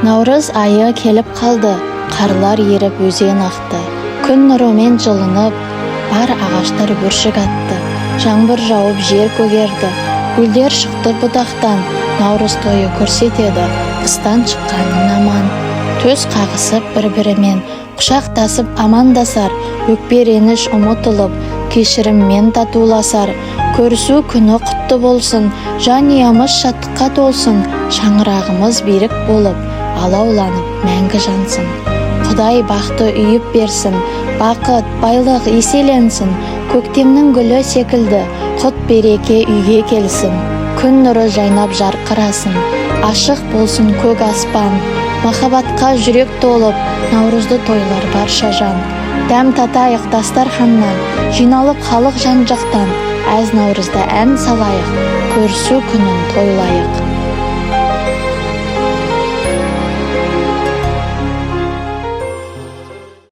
Наурыз айы келіп қалды, қарлар еріп өзен ақты. Күн нұрымен жылынып, бар ағаштар бүршік атты. Жаңбыр жауып жер көгерді, гүлдер шықты бұтақтан. Наурыз тойы көрсетеді, қыстан шыққанын аман. Төс қағысып бір-бірімен, құшақтасып амандасар. Өкпе реніш ұмытылып, кешіріммен татуласар. Көрісу күні құтты болсын, жанұямыз шаттыққа толсын. Шаңырағымыз берік болып, алауланып мәңгі жансын. Құдай бақты үйіп берсін, бақыт, байлық еселенсін. Көктемнің гүлі секілді, құт береке үйге келсін. Күн нұры жайнап жарқырасын, ашық болсын көк аспан. Махаббатқа жүрек толып, наурызды тойлар барша жан. Дәм татайық дастарханнан, жиналып халық жан-жақтан. Әз наурызда ән салайық, көрісу күнін тойлайық.